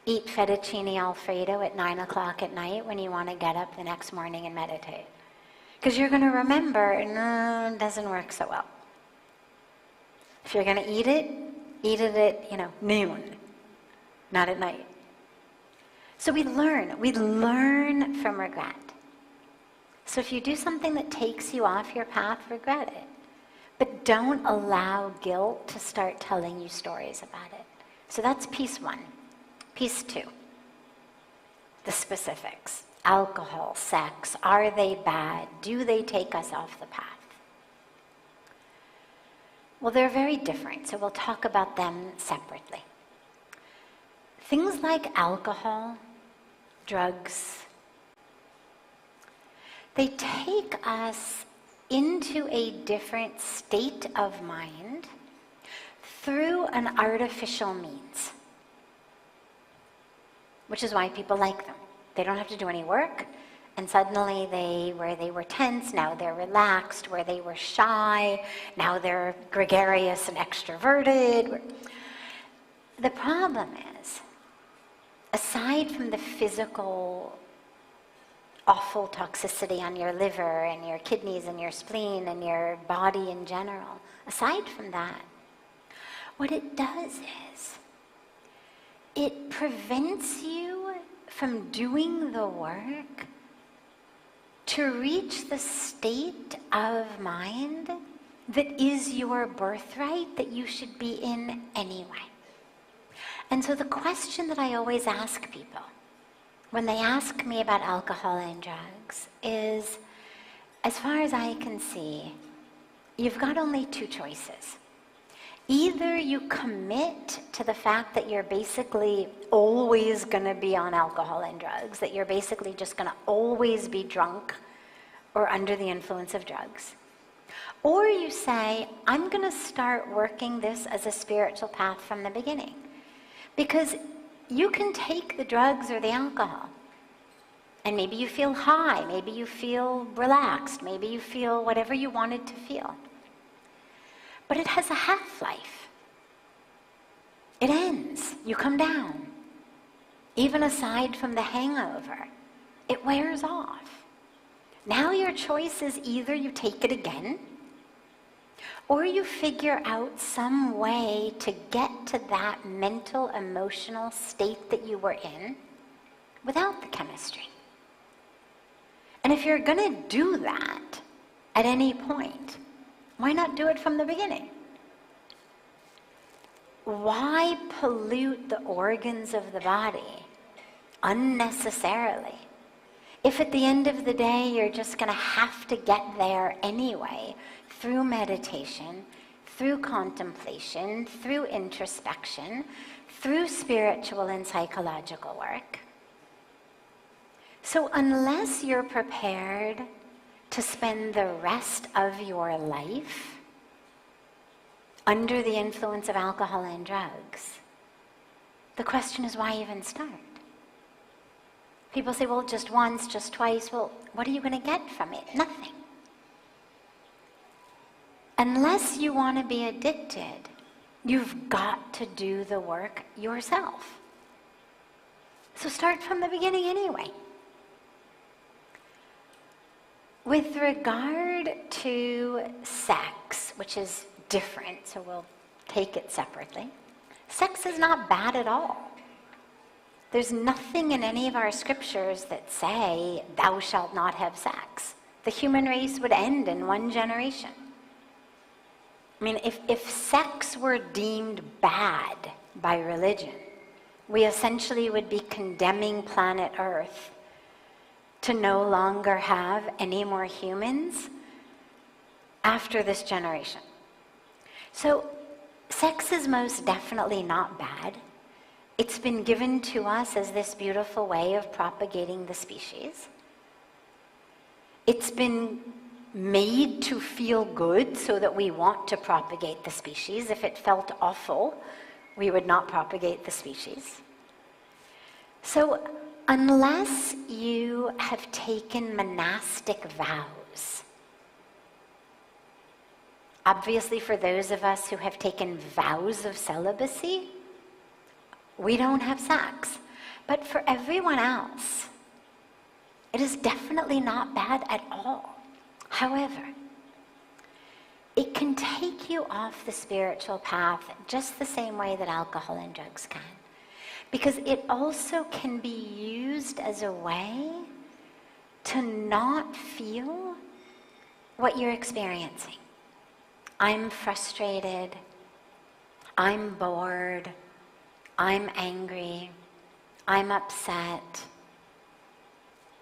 eat fettuccine Alfredo at 9 o'clock at night when you want to get up the next morning and meditate. Because you're going to remember, no, it doesn't work so well. If you're going to eat it at, noon, not at night. So we learn from regret. So if you do something that takes you off your path, regret it. But don't allow guilt to start telling you stories about it. So that's piece 1. Piece 2, the specifics. Alcohol, sex, are they bad? Do they take us off the path? Well, they're very different, so we'll talk about them separately. Things like alcohol, drugs, they take us into a different state of mind through an artificial means, which is why people like them. They don't have to do any work, and suddenly where they were tense, now they're relaxed. Where they were shy, now they're gregarious and extroverted. The problem is, aside from the physical awful toxicity on your liver and your kidneys and your spleen and your body in general, aside from that, what it does is it prevents you from doing the work to reach the state of mind that is your birthright, that you should be in anyway. And so the question that I always ask people when they ask me about alcohol and drugs is, as far as I can see, you've got only 2 choices. Either you commit to the fact that you're basically always going to be on alcohol and drugs, that you're basically just going to always be drunk or under the influence of drugs. Or you say, I'm going to start working this as a spiritual path from the beginning. Because you can take the drugs or the alcohol, and maybe you feel high, maybe you feel relaxed, maybe you feel whatever you wanted to feel. But it has a half-life. It ends. You come down. Even aside from the hangover, it wears off. Now your choice is either you take it again, or you figure out some way to get to that mental, emotional state that you were in without the chemistry. And if you're going to do that at any point, why not do it from the beginning? Why pollute the organs of the body unnecessarily if at the end of the day you're just going to have to get there anyway through meditation, through contemplation, through introspection, through spiritual and psychological work? So unless you're prepared to spend the rest of your life under the influence of alcohol and drugs, the question is, why even start? People say, well, just once, just twice. Well, what are you going to get from it? Nothing. Unless you want to be addicted, you've got to do the work yourself. So start from the beginning anyway. With regard to sex, which is different, so we'll take it separately, sex is not bad at all. There's nothing in any of our scriptures that say, thou shalt not have sex. The human race would end in 1 generation. I mean, if sex were deemed bad by religion, we essentially would be condemning planet Earth to no longer have any more humans after this generation. So sex is most definitely not bad. It's been given to us as this beautiful way of propagating the species. It's been made to feel good so that we want to propagate the species. If it felt awful, we would not propagate the species. So unless you have taken monastic vows, obviously for those of us who have taken vows of celibacy, we don't have sex. But for everyone else, it is definitely not bad at all. However, it can take you off the spiritual path just the same way that alcohol and drugs can. Because it also can be used as a way to not feel what you're experiencing. I'm frustrated, I'm bored, I'm angry, I'm upset,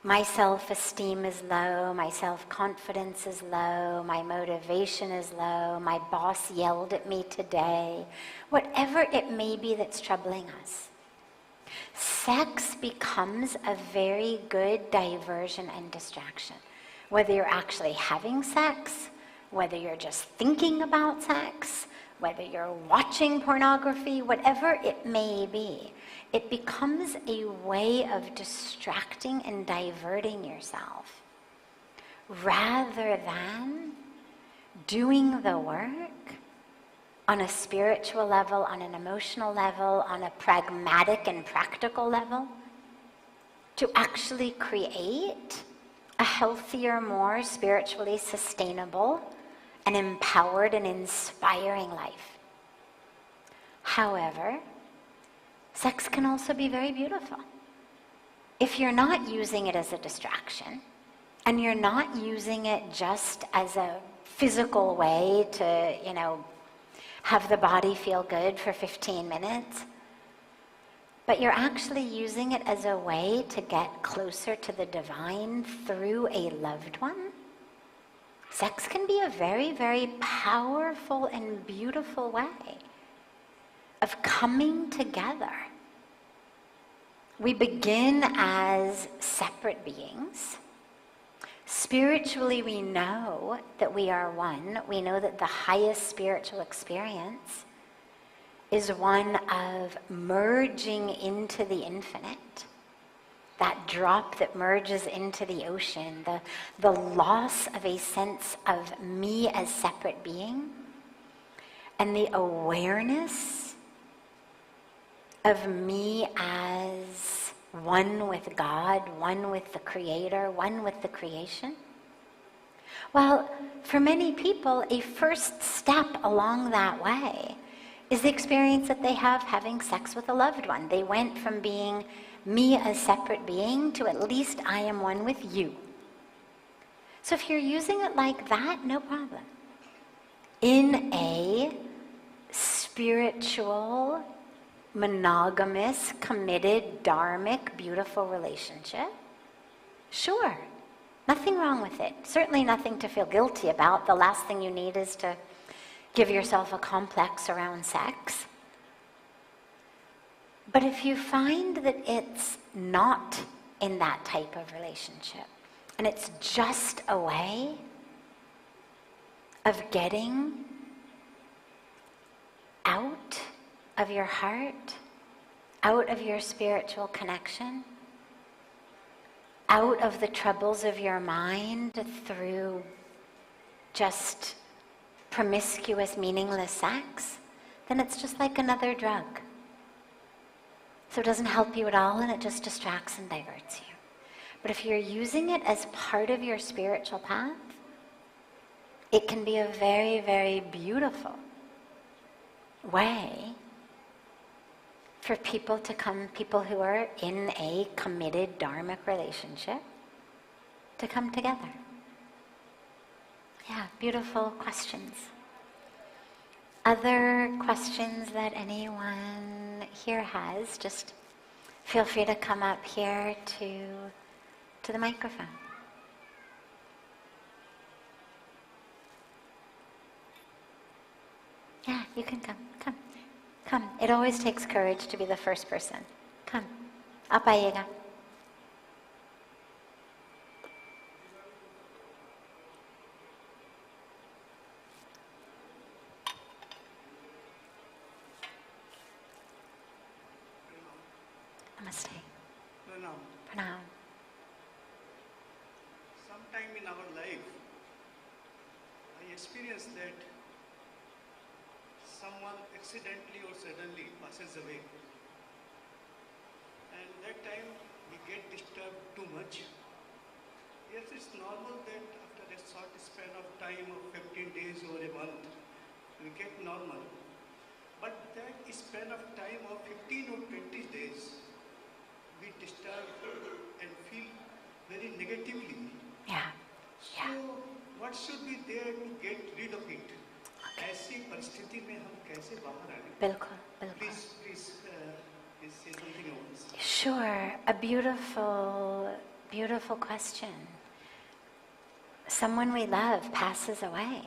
my self-esteem is low, my self-confidence is low, my motivation is low, my boss yelled at me today, whatever it may be that's troubling us. Sex becomes a very good diversion and distraction. Whether you're actually having sex, whether you're just thinking about sex, whether you're watching pornography, whatever it may be, it becomes a way of distracting and diverting yourself rather than doing the work on a spiritual level, on an emotional level, on a pragmatic and practical level to actually create a healthier, more spiritually sustainable and empowered and inspiring life. However, sex can also be very beautiful. If you're not using it as a distraction, and you're not using it just as a physical way to, have the body feel good for 15 minutes, but you're actually using it as a way to get closer to the divine through a loved one, sex can be a very, very powerful and beautiful way of coming together. We begin as separate beings. Spiritually, we know that we are one. We know that the highest spiritual experience is one of merging into the infinite. That drop that merges into the ocean, the loss of a sense of me as separate being, and the awareness of me as one with God, one with the Creator, one with the creation. Well, for many people, a first step along that way is the experience that they have having sex with a loved one. They went from being me as separate being to at least I am one with you. So if you're using it like that, no problem. In a spiritual, monogamous, committed, dharmic, beautiful relationship, sure, nothing wrong with it. Certainly nothing to feel guilty about. The last thing you need is to give yourself a complex around sex. But if you find that it's not in that type of relationship, and it's just a way of getting out of your heart, out of your spiritual connection, out of the troubles of your mind through just promiscuous, meaningless sex, then it's just like another drug. So it doesn't help you at all, and it just distracts and diverts you. But if you're using it as part of your spiritual path, it can be a very, very beautiful way for people to come, people who are in a committed dharmic relationship, to come together. Yeah, beautiful questions. Other questions that anyone here has, just feel free to come up here to the microphone. Yeah, you can come. Come. It always takes courage to be the first person. Come. Apayega. Namaste. Pranam. Sometime in our life, I experienced that someone accidentally or suddenly passes away. And that it's normal that after a short span of time of 15 days or a month, we get normal. But that span of time of 15 or 20 days, we disturb and feel very negatively. Yeah. So, what should be there to get rid of it? ऐसी परिस्थिति में हम कैसे बाहर आएं? बिल्कुल, बिल्कुल. Please say something on this. Sure, a beautiful, beautiful question. Someone we love passes away,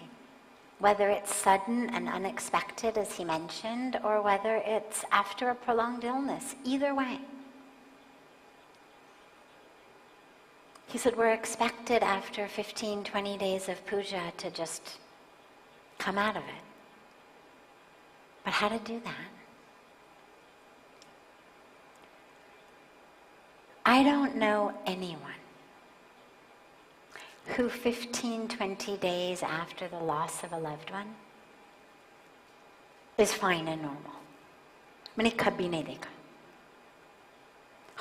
whether it's sudden and unexpected, as he mentioned, or whether it's after a prolonged illness. Either way. He said we're expected after 15, 20 days of puja to just come out of it. But how to do that? I don't know anyone who 15, 20 days after the loss of a loved one is fine and normal. मैंने कभी नहीं देखा.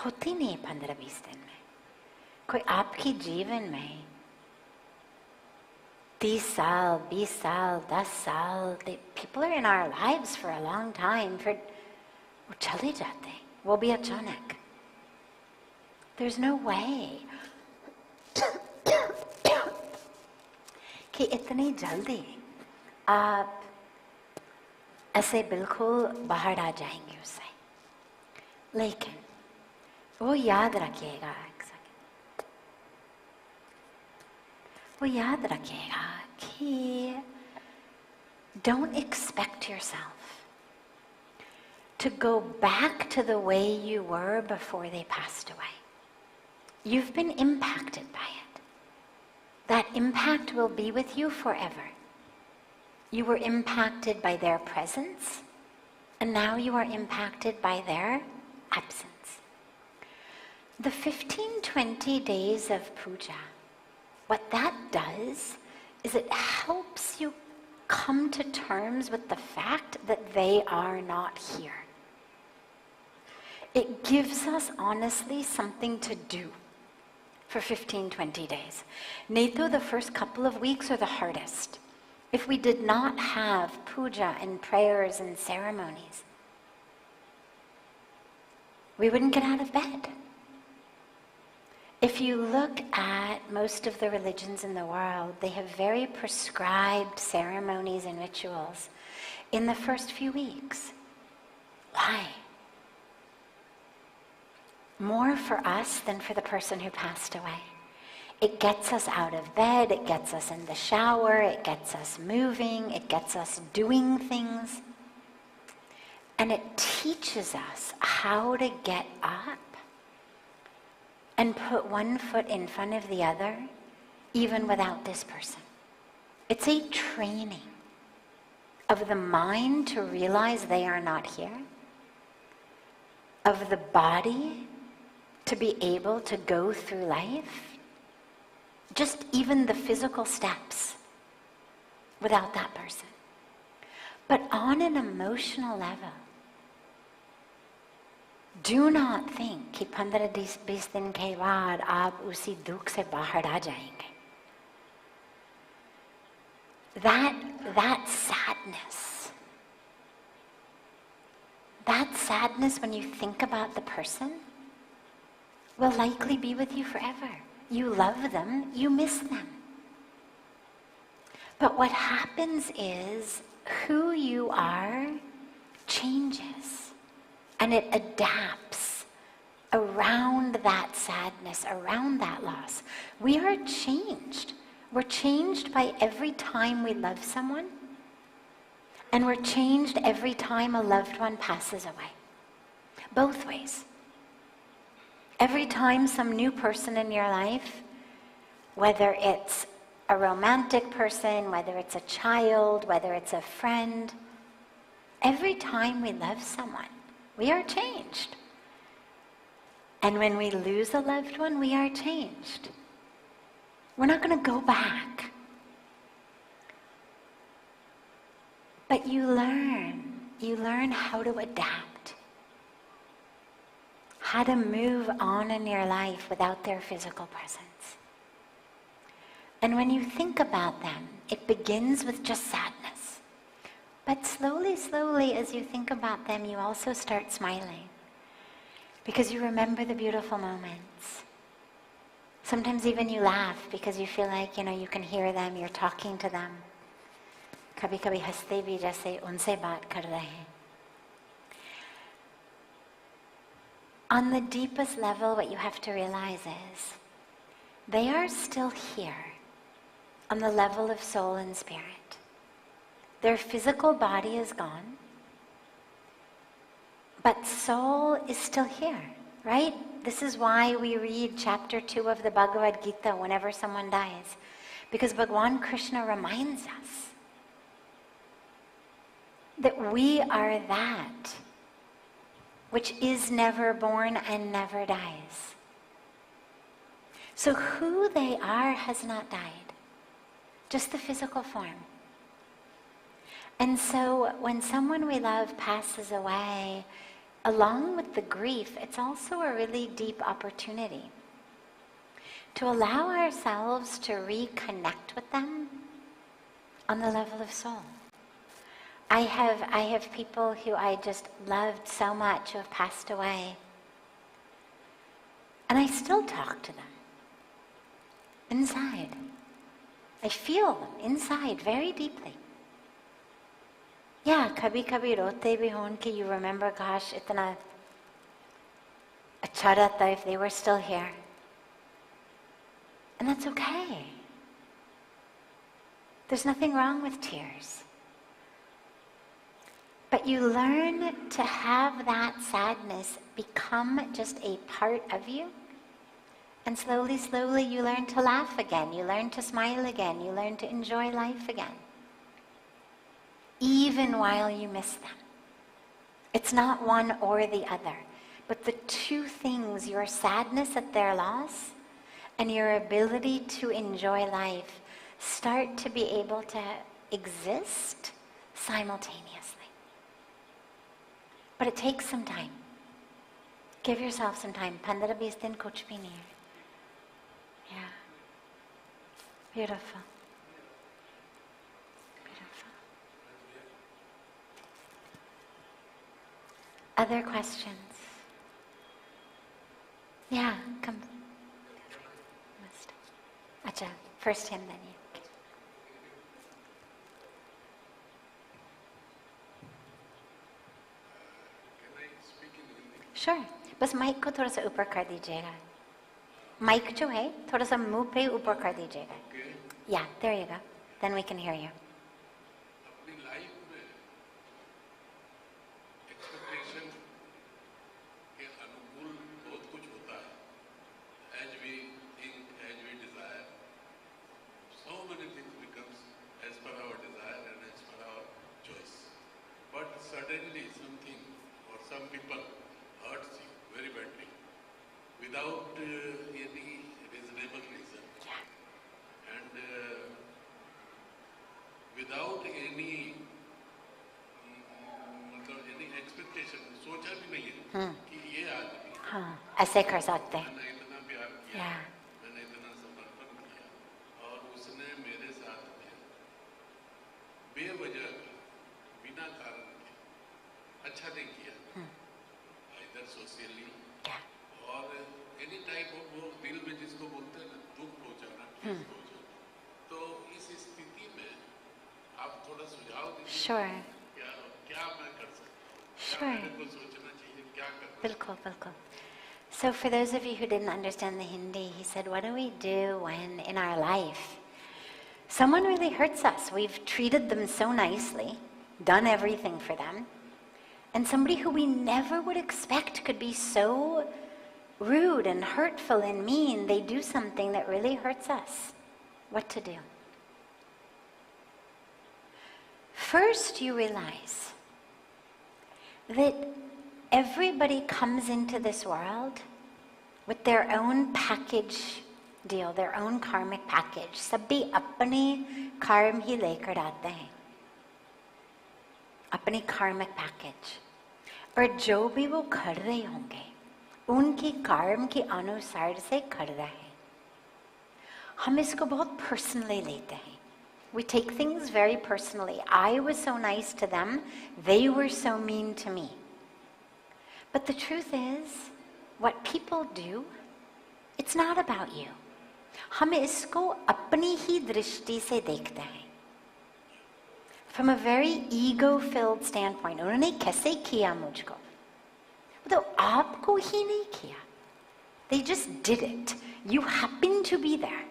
होती नहीं 15-20 दिन में. कोई आपकी जीवन में 30 साल, 20 साल, 10 साल, people are in our lives for a long time, वो चले जाते हैं, वो भी अचानक. There's no way कि इतनी जल्दी आप ऐसे बिल्कुल बाहर आ जाएंगे उससे. लेकिन वो याद रखिएगा, वो याद रखिएगा कि don't expect yourself to go back to the way you were before they passed away. You've been impacted by it. That impact will be with you forever. You were impacted by their presence, and now you are impacted by their absence. The 15-20 days of puja, what that does is it helps you come to terms with the fact that they are not here. It gives us honestly something to do for 15-20 days. Neto, the first couple of weeks are the hardest. If we did not have puja and prayers and ceremonies, we wouldn't get out of bed. If you look at most of the religions in the world, they have very prescribed ceremonies and rituals in the first few weeks. Why? More for us than for the person who passed away. It gets us out of bed, it gets us in the shower, it gets us moving, it gets us doing things. And it teaches us how to get up and put one foot in front of the other, even without this person. It's a training of the mind to realize they are not here, of the body to be able to go through life, just even the physical steps, without that person. But on an emotional level, do not think कि 15-20 दिन के बाद आप उसी दुख से बाहर आ जाएंगे. That sadness when you think about the person will likely be with you forever. You love them, you miss them. But what happens is who you are changes. And it adapts around that sadness, around that loss. We are changed. We're changed by every time we love someone, and we're changed every time a loved one passes away. Both ways. Every time some new person in your life, whether it's a romantic person, whether it's a child, whether it's a friend, every time we love someone, we are changed. And when we lose a loved one, we are changed. We're not going to go back. But you learn how to adapt, how to move on in your life without their physical presence. And when you think about them, it begins with just sadness. But slowly, slowly, as you think about them, you also start smiling. Because you remember the beautiful moments. Sometimes even you laugh because you feel like, you can hear them, you're talking to them. Kabhi-kabhi haste bhi jaise unse baat kar rahe hain. On the deepest level, what you have to realize is they are still here on the level of soul and spirit. Their physical body is gone, but soul is still here, right? This is why we read chapter 2 of the Bhagavad Gita whenever someone dies, because Bhagwan Krishna reminds us that we are that which is never born and never dies. So who they are has not died, just the physical form. And so when someone we love passes away, along with the grief, it's also a really deep opportunity to allow ourselves to reconnect with them on the level of soul. I have people who I just loved so much who have passed away, and I still talk to them inside. I feel them inside very deeply. Yeah, kabhi rote bhi hon ki you remember, gosh, itna acha rehta if they were still here. And that's okay. There's nothing wrong with tears. But you learn to have that sadness become just a part of you. And slowly, slowly you learn to laugh again. You learn to smile again. You learn to enjoy life again. Even while you miss them. It's not one or the other. But the two things, your sadness at their loss and your ability to enjoy life, start to be able to exist simultaneously. But it takes some time. Give yourself some time. 15-20 din kuch bhi nahi hai. Yeah. Beautiful. Beautiful. Other questions? Yeah, come. Acha, first him, then you. Sure. बस mic को थोड़ा सा ऊपर कर दीजिएगा. Mic जो है थोड़ा सा मुंह पे ऊपर कर दीजिएगा. Yeah, there you go. Then we can hear you. अपनी लाइफ में एक्सपेक्टेशन के अनुकूल बहुत कुछ होता है. As we think, as we desire, so many things becomes as per our desire and as per our choice. But suddenly something or some people hurts you very badly without any reasonable reason. Yeah. And without any expectation, सोचा भी नहीं है कि ये आदमी ऐसे कर सकते हैं. मैंने इतना प्यार किया, मैंने इतना समर्पण किया और उसने मेरे साथ में बेवजह बिना कारण के अच्छा नहीं किया. Either socially or any type of वो दिल में जिसको बोलते हैं ना दुख पहुंचाना, ठेस पहुंचाना. तो इस स्थिति में आप थोड़ा सुझाव दीजिए. Sure. क्या मैं कर सकता हूँ? Sure. मेरे को सोचना चाहिए क्या करना. बिल्कुल, बिल्कुल. So for those of you who didn't understand the Hindi, he said, what do we do when in our life someone really hurts us? We've treated them so nicely, done everything for them, and somebody who we never would expect could be so rude and hurtful and mean, they do something that really hurts us. What to do? First, you realize that everybody comes into this world with their own package deal, their own karmic package. Sabhi apne karm hi lekar aate hain. अपनी karmic package. और जो भी वो कर रहे होंगे उनकी कर्म के अनुसार से कर रहे हैं. हम इसको बहुत personally लेते हैं. We take things very personally. I was so nice to them, they were so mean to me. But the truth is, what people do, it's not about you. हम इसको अपनी ही दृष्टि से देखते हैं. From a very ego-filled standpoint, उन्होंने कैसे किया मुझको? तो आपको ही नहीं किया. They just did it. You happened to be there.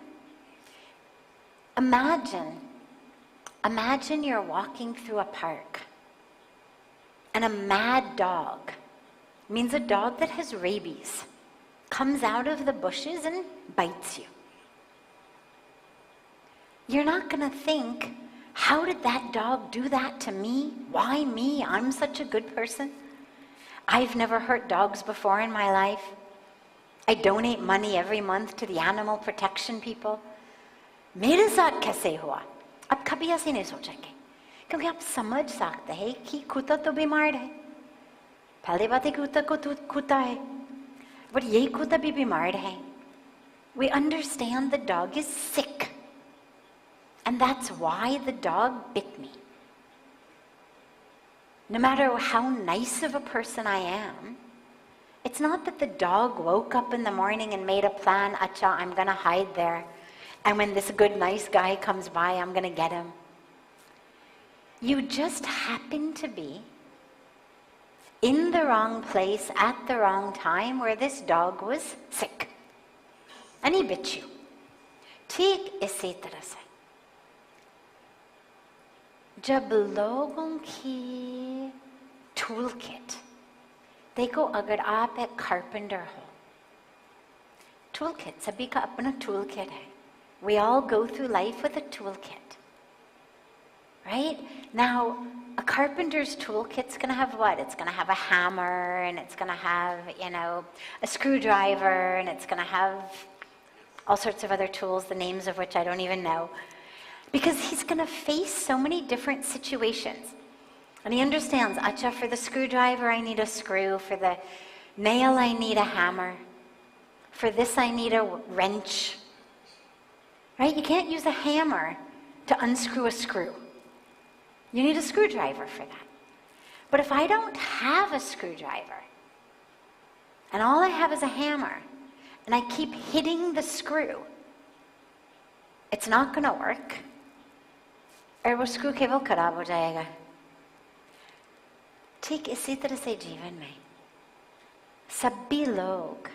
Imagine you're walking through a park and a mad dog, means a dog that has rabies, comes out of the bushes and bites you. You're not going to think, how did that dog do that to me? Why me? I'm such a good person. I've never hurt dogs before in my life. I donate money every month to the animal protection people. मेरे साथ कैसे हुआ? आप कभी ऐसे नहीं सोचेंगे, क्योंकि आप समझ सकते हैं कि कुत्ता तो बीमार है. पहली बात है कि कुत्ता है, but ये कुत्ता भी बीमार है. We understand the dog is sick, and that's why the dog bit me. No matter how nice of a person I am, it's not that the dog woke up in the morning and made a plan, acha, I'm going to hide there. And when this good, nice guy comes by, I'm going to get him. You just happen to be in the wrong place at the wrong time where this dog was sick. And he bit you. ठीक इसी तरह से जब लोगों की toolkit, देखो अगर आप एक carpenter हो, toolkit, सभी का अपना toolkit है. We all go through life with a toolkit, right? Now, a carpenter's toolkit's going to have what? It's going to have a hammer, and it's going to have, a screwdriver, and it's going to have all sorts of other tools, the names of which I don't even know, because he's going to face so many different situations. And he understands, acha, for the screwdriver, I need a screw. For the nail, I need a hammer. For this, I need a wrench. Right? You can't use a hammer to unscrew a screw. You need a screwdriver for that. But if I don't have a screwdriver, and all I have is a hammer, and I keep hitting the screw, it's not going to work. और वो screw केवल खराब हो जाएगा. ठीक इसी तरह से जीवन में सभी लोग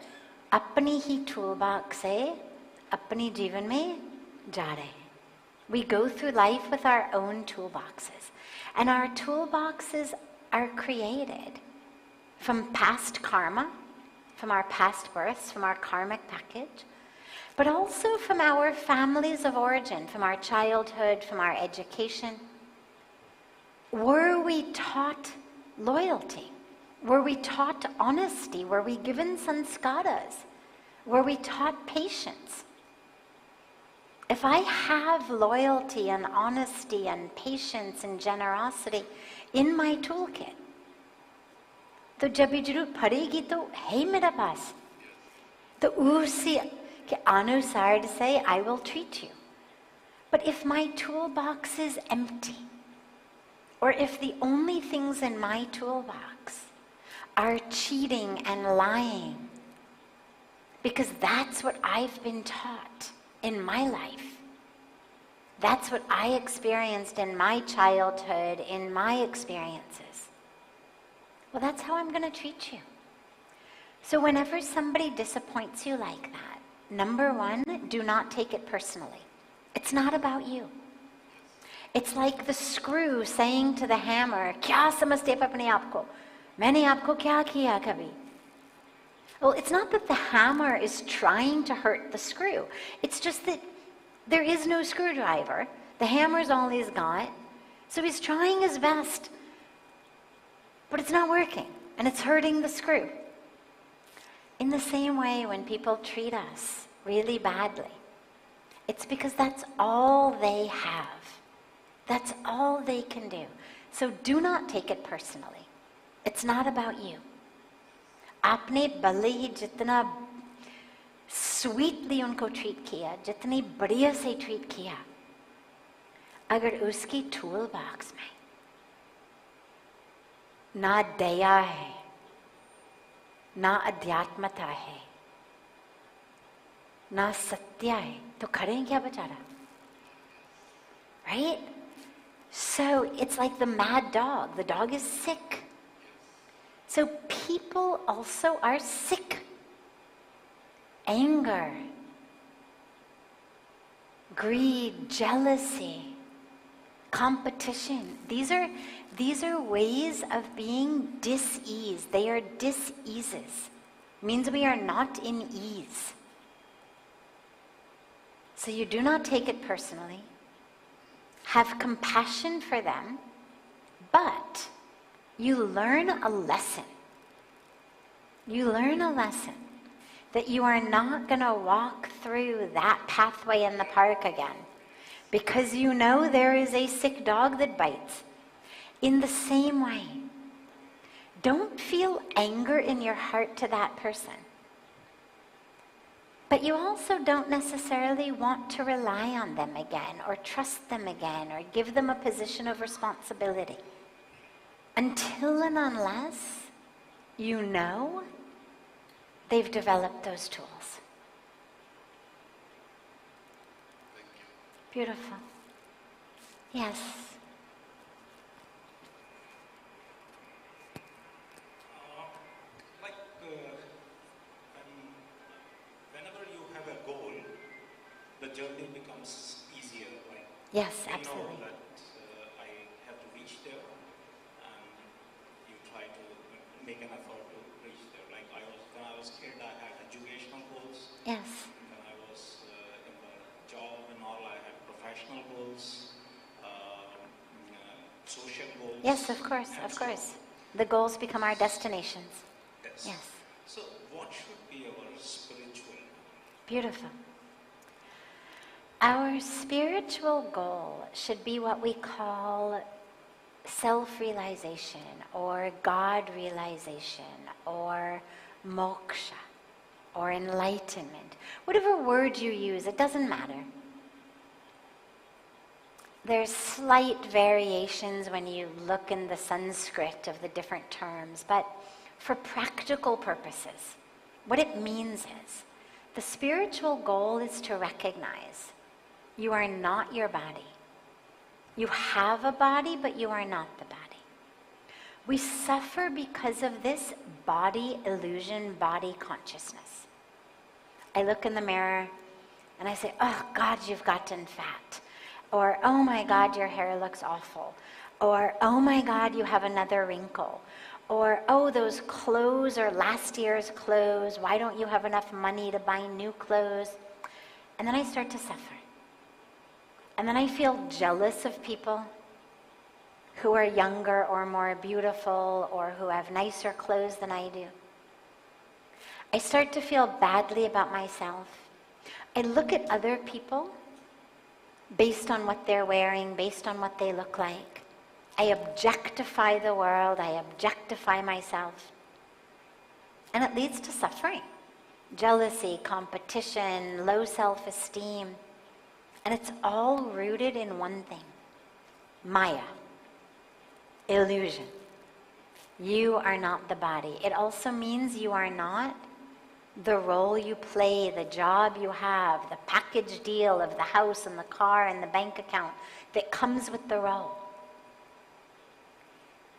अपनी ही toolbox से अपनी जीवन में जा रहे हैं. We go through life with our own toolboxes, and our toolboxes are created from past karma, from our past births, from our karmic package, but also from our families of origin, from our childhood, from our education. Were we taught loyalty? Were we taught honesty? Were we given sanskaras? Were we taught patience? If I have loyalty and honesty and patience and generosity in my toolkit, तो जब भी जरूरत पड़ेगी तो है मेरे पास, तो उसी के अनुसार से I will treat you. But if my toolbox is empty, or if the only things in my toolbox are cheating and lying, because that's what I've been taught in my life, that's what I experienced in my childhood, in my experiences, well, that's how I'm going to treat you. So whenever somebody disappoints you like that, number one, do not take it personally. It's not about you. It's like the screw saying to the hammer, क्या समझते हैं अपने आप को? मैंने आपको क्या किया कभी? Well, it's not that the hammer is trying to hurt the screw. It's just that there is no screwdriver. The hammer's all he's got. So he's trying his best. But it's not working. And it's hurting the screw. In the same way, when people treat us really badly, it's because that's all they have. That's all they can do. So do not take it personally. It's not about you. आपने भले ही जितना sweetly उनको treat किया, जितनी बढ़िया से treat किया, अगर उसकी टूल बॉक्स में ना दया है, ना अध्यात्मता है, ना सत्य है, तो करें क्या बेचारा? Right? So it's like the mad dog. The dog is sick. So people also are sick. Anger, greed, jealousy, competition. These are ways of being dis-ease. They are dis-eases. Means we are not in ease. So you do not take it personally. Have compassion for them, but you learn a lesson. You learn a lesson that you are not going to walk through that pathway in the park again because you know there is a sick dog that bites. In the same way, don't feel anger in your heart to that person. But you also don't necessarily want to rely on them again or trust them again or give them a position of responsibility until and unless you know they've developed those tools. Thank you. Beautiful. Yes. Whenever you have a goal, the journey becomes easier. Like Yes, you absolutely. know that I have to reach there, and you try to make an effort to reach there. Like when I was kid, I had educational goals. Yes. When I was in the job and all, I had professional goals, social goals. Yes, of course, and of so on. course. The goals become our destinations. Yes. Yes. So what should be our spiritual? Beautiful. Our spiritual goal should be what we call self-realization or God realization or moksha or enlightenment. Whatever word you use, it doesn't matter. There's slight variations when you look in the Sanskrit of the different terms, but for practical purposes, what it means is the spiritual goal is to recognize you are not your body. You have a body, but you are not the body. We suffer because of this body illusion, body consciousness. I look in the mirror and I say, oh God, you've gotten fat. Or, oh my God, your hair looks awful. Or, oh my God, you have another wrinkle. Or, oh, those clothes are last year's clothes. Why don't you have enough money to buy new clothes? And then I start to suffer. And then I feel jealous of people who are younger or more beautiful or who have nicer clothes than I do. I start to feel badly about myself. I look at other people based on what they're wearing, based on what they look like. I objectify the world, I objectify myself. And it leads to suffering. Jealousy, competition, low self-esteem. And it's all rooted in one thing. Maya. Illusion. You are not the body. It also means you are not the role you play, the job you have, the package deal of the house and the car and the bank account that comes with the role.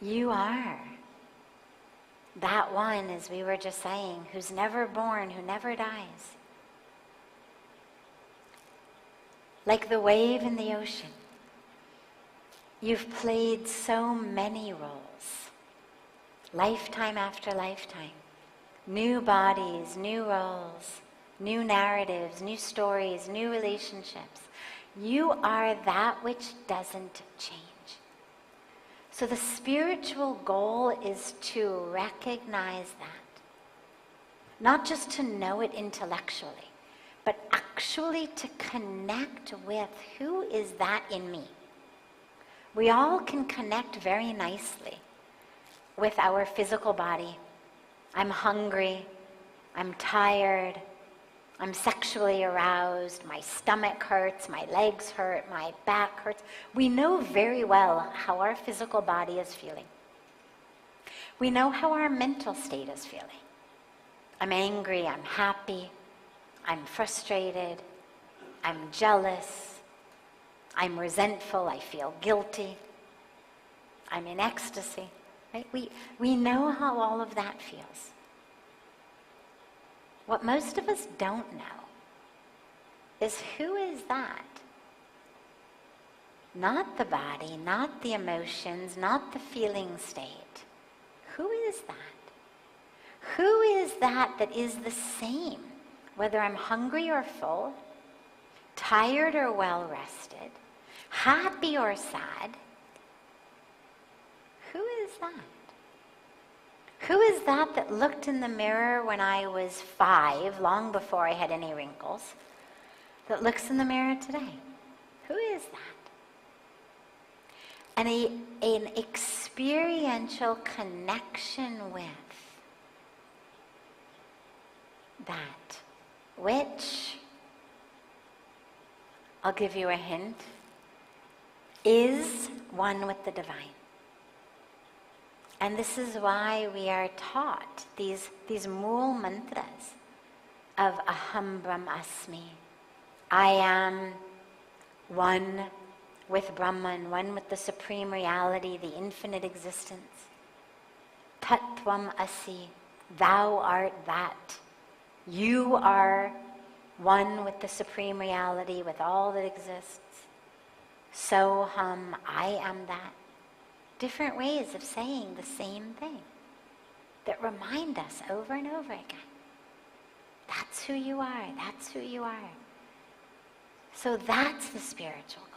You are that one, as we were just saying, who's never born, who never dies. Like the wave in the ocean. You've played so many roles, lifetime after lifetime. New bodies, new roles, new narratives, new stories, new relationships. You are that which doesn't change. So the spiritual goal is to recognize that. Not just to know it intellectually, but actually to connect with who is that in me. We all can connect very nicely with our physical body. I'm hungry, I'm tired, I'm sexually aroused, my stomach hurts, my legs hurt, my back hurts. We know very well how our physical body is feeling. We know how our mental state is feeling. I'm angry, I'm happy, I'm frustrated, I'm jealous, I'm resentful, I feel guilty, I'm in ecstasy. Right? We know how all of that feels. What most of us don't know is who is that? Not the body, not the emotions, not the feeling state. Who is that? Who is that that is the same, whether I'm hungry or full, tired or well rested, happy or sad? Who is that? Who is that that looked in the mirror when I was 5, long before I had any wrinkles, that looks in the mirror today? Who is that? And an experiential connection with that, which, I'll give you a hint, is one with the divine. And this is why we are taught these mool mantras of Aham Brahmasmi. I am one with Brahman, one with the supreme reality, the infinite existence. Tat Tvam Asi, thou art that. You are one with the supreme reality, with all that exists. Soham, I am that. Different ways of saying the same thing that remind us over and over again. That's who you are. That's who you are. So that's the spiritual goal.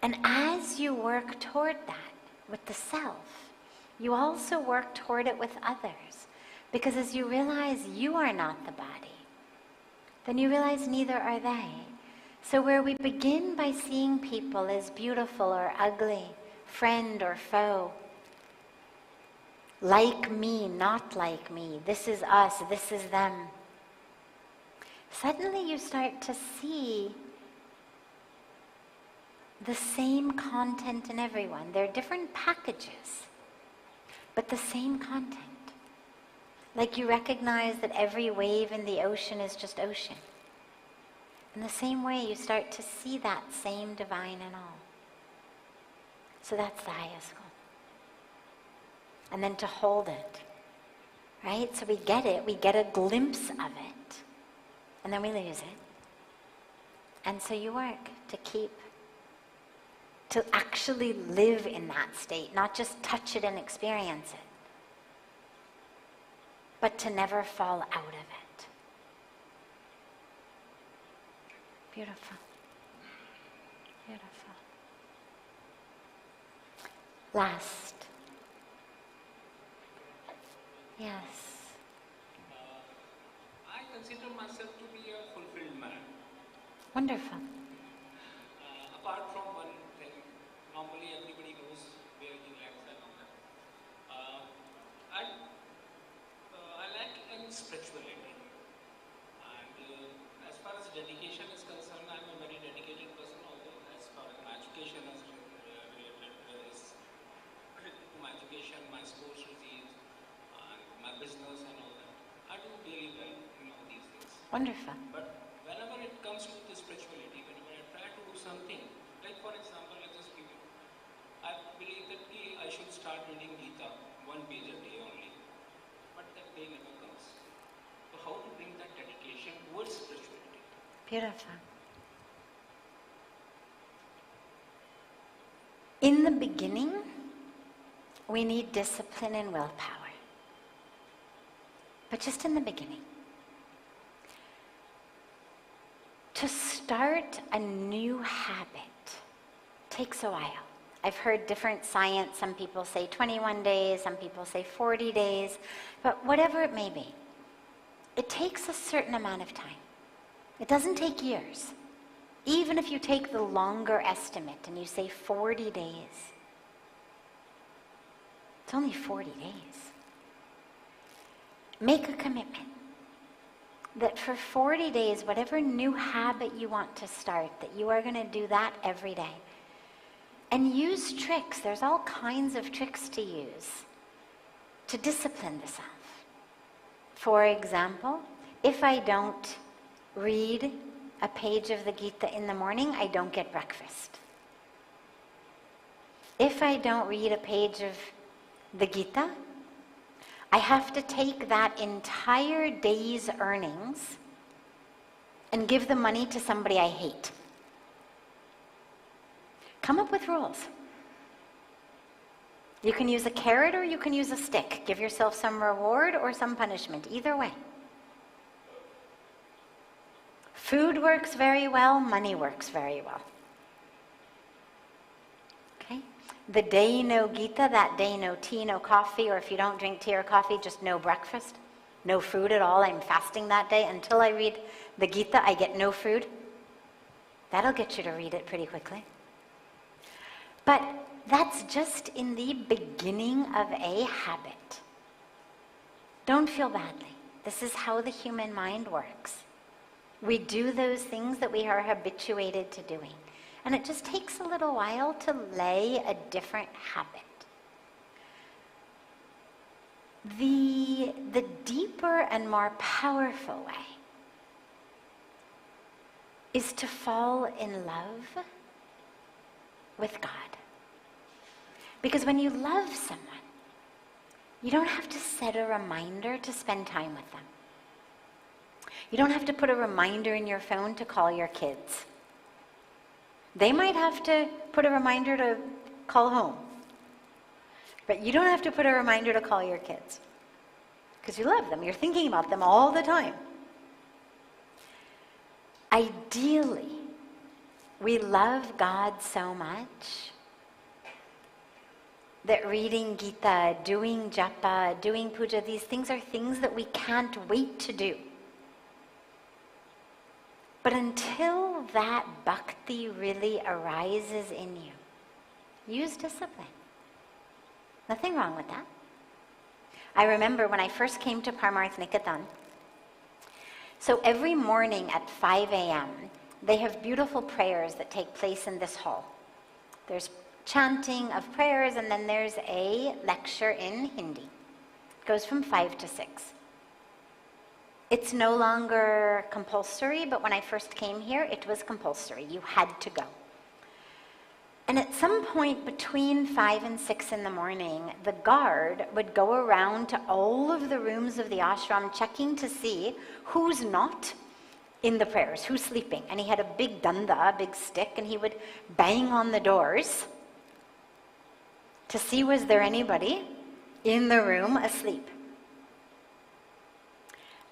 And as you work toward that with the self, you also work toward it with others. Because as you realize you are not the body, then you realize neither are they. So where we begin by seeing people as beautiful or ugly, friend or foe, like me, not like me, this is us, this is them, suddenly you start to see the same content in everyone. They're different packages, but the same content. Like you recognize that every wave in the ocean is just ocean. In the same way, you start to see that same divine in all. So that's the highest goal. And then to hold it, right? So we get it, we get a glimpse of it, and then we lose it. And so you work to actually live in that state, not just touch it and experience it, but to never fall out of it. Beautiful. Beautiful. Last. Yes. I consider myself to be a fulfilled man. Wonderful. Apart from one thing, normally everybody knows where he lacks and all that. I lack in spirituality. And as far as dedication is concerned, I'm a very dedicated person, although as far as my education is related to my education, my sports routines, and my business and all that. I do really well in all these things. Wonderful. But whenever it comes to the spirituality, whenever I try to do something, like for example, let's just give you, I believe that I should start reading Gita, 1 page a day only. But that day never comes. So how to bring that dedication towards spirituality? Beautiful. In the beginning, we need discipline and willpower. But just in the beginning. To start a new habit takes a while. I've heard different science. Some people say 21 days, some people say 40 days, but whatever it may be, it takes a certain amount of time. It doesn't take years. Even if you take the longer estimate and you say 40 days, it's only 40 days. Make a commitment. that for 40 days, whatever new habit you want to start, that you are going to do that every day. And use tricks. There's all kinds of tricks to use to discipline the self. For example, if I don't read a page of the Gita in the morning, I don't get breakfast. If I don't read a page of the Gita, I have to take that entire day's earnings and give the money to somebody I hate. Come up with rules. You can use a carrot or you can use a stick. Give yourself some reward or some punishment. Either way. Food works very well. Money works very well. Okay? The day no Gita, that day no tea, no coffee, or if you don't drink tea or coffee, just no breakfast. No food at all. I'm fasting that day. Until I read the Gita, I get no food. That'll get you to read it pretty quickly. But that's just in the beginning of a habit. Don't feel badly. This is how the human mind works. We do those things that we are habituated to doing. And it just takes a little while to lay a different habit. The deeper and more powerful way is to fall in love with God. Because when you love someone, you don't have to set a reminder to spend time with them. You don't have to put a reminder in your phone to call your kids. They might have to put a reminder to call home. But you don't have to put a reminder to call your kids. Because you love them. You're thinking about them all the time. Ideally, we love God so much that reading Gita, doing japa, doing puja, these things are things that we can't wait to do. But until that bhakti really arises in you, use discipline. Nothing wrong with that. I remember when I first came to Parmarth Niketan, so every morning at 5 a.m., they have beautiful prayers that take place in this hall. There's chanting of prayers, and then there's a lecture in Hindi. It goes from 5 to 6. It's no longer compulsory, but when I first came here, it was compulsory. You had to go. And at some point between 5 and 6 in the morning, the guard would go around to all of the rooms of the ashram checking to see who's not in the prayers, who's sleeping. And he had a big danda, a big stick, and he would bang on the doors to see was there anybody in the room asleep.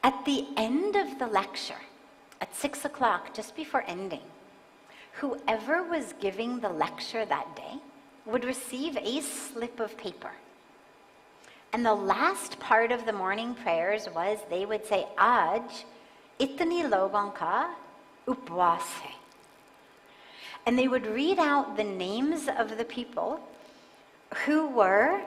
At the end of the lecture, at 6 o'clock, just before ending, whoever was giving the lecture that day would receive a slip of paper. And the last part of the morning prayers was, they would say, Aaj itni logon ka upvas hai. And they would read out the names of the people who were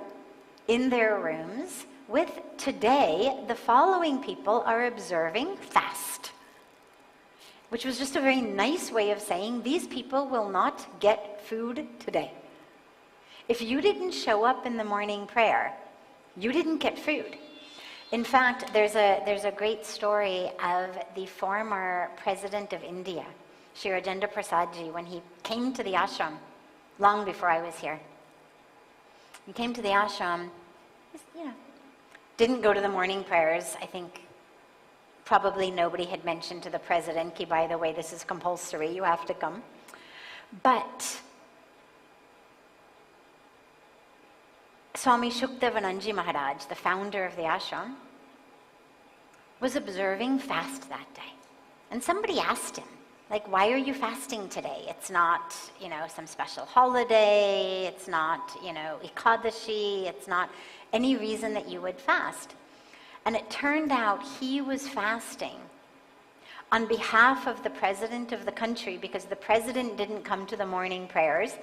in their rooms with, today, the following people are observing fast. Which was just a very nice way of saying, these people will not get food today. If you didn't show up in the morning prayer, you didn't get food. In fact, there's a great story of the former president of India, Shri Rajendra Prasadji, when he came to the ashram, long before I was here. He came to the ashram, didn't go to the morning prayers. I think probably nobody had mentioned to the president, ki, by the way, this is compulsory, you have to come. But Swami Shukdevananji Maharaj, the founder of the ashram, was observing fast that day. And somebody asked him, like, why are you fasting today? It's not, some special holiday. It's not, Ekadashi. It's not any reason that you would fast. And it turned out he was fasting on behalf of the president of the country, because the president didn't come to the morning prayers.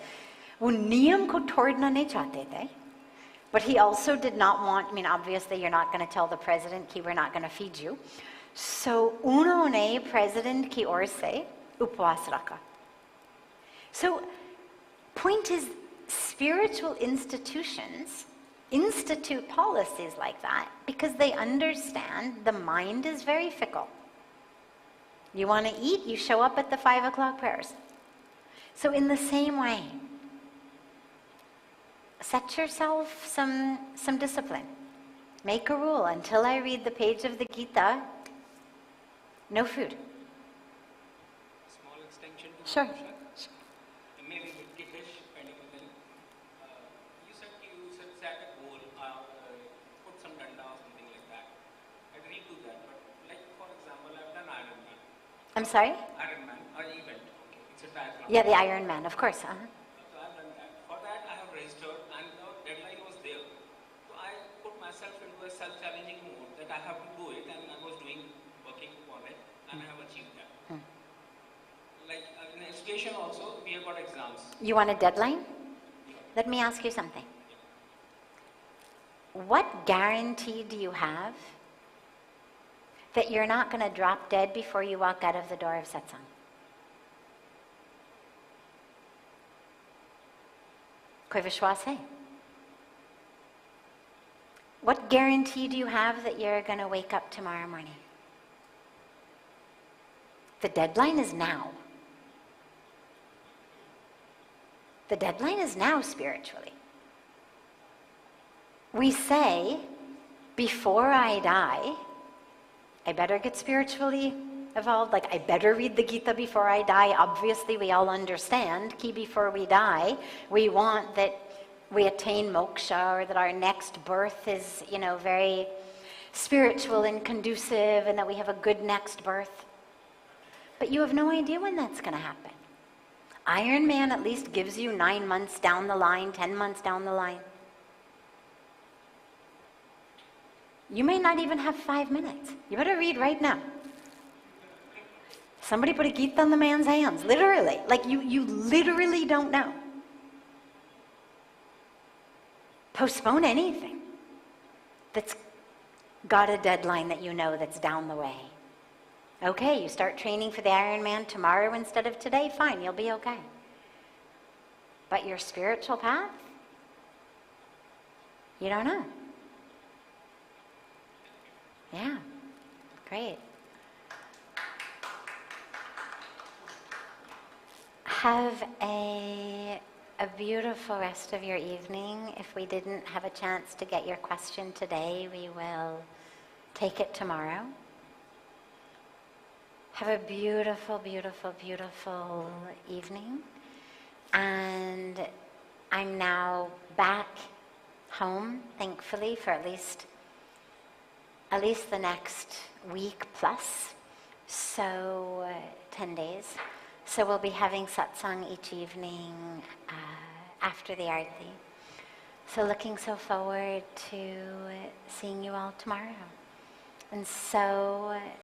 वो नियम को तोड़ना नहीं चाहते थे. But he also did not want, obviously you're not going to tell the president, we're not going to feed you. So unhone president ki aur se upvas rakha. So point is, spiritual institutions institute policies like that because they understand the mind is very fickle. You want to eat, you show up at the 5 o'clock prayers. So in the same way, set yourself some discipline. Make a rule: until I read the page of the Gita, no food. Small extension to Sure. Usha. Maybe with Kiddish, depending on them. You said set a goal, put some danda or something like that. I agree to that, but like for example, I've done Ironman. I'm sorry? Ironman, or event. Okay, it's a triathlon. Yeah, the Iron Man, of course. So I've done that. For that, I have registered, and the deadline was there. So I put myself into a self-challenging mode that I have to do it, and I was working on it, and I have achieved that. Like in education also, we have got exams. You want a deadline? Let me ask you something. What guarantee do you have that you're not going to drop dead before you walk out of the door of satsang? Koi vishwas hai? What guarantee do you have that you're going to wake up tomorrow morning? The deadline is now. The deadline is now spiritually. We say, before I die, I better get spiritually evolved. Like, I better read the Gita before I die. Obviously, we all understand, ki before we die, we want that we attain moksha, or that our next birth is, very spiritual and conducive, and that we have a good next birth. But you have no idea when that's going to happen. Iron Man at least gives you 9 months down the line, 10 months down the line. You may not even have 5 minutes. You better read right now. Somebody put a Gita on the man's hands, literally. Like, you literally don't know. Postpone anything that's got a deadline that you know that's down the way. Okay, you start training for the Ironman tomorrow instead of today, fine, you'll be okay. But your spiritual path, you don't know. Yeah, great. Have a beautiful rest of your evening. If we didn't have a chance to get your question today, we will take it tomorrow. Have a beautiful, beautiful, beautiful evening. And I'm now back home, thankfully, for at least the next week plus. So 10 days. So we'll be having satsang each evening after the arati. So looking so forward to seeing you all tomorrow. And so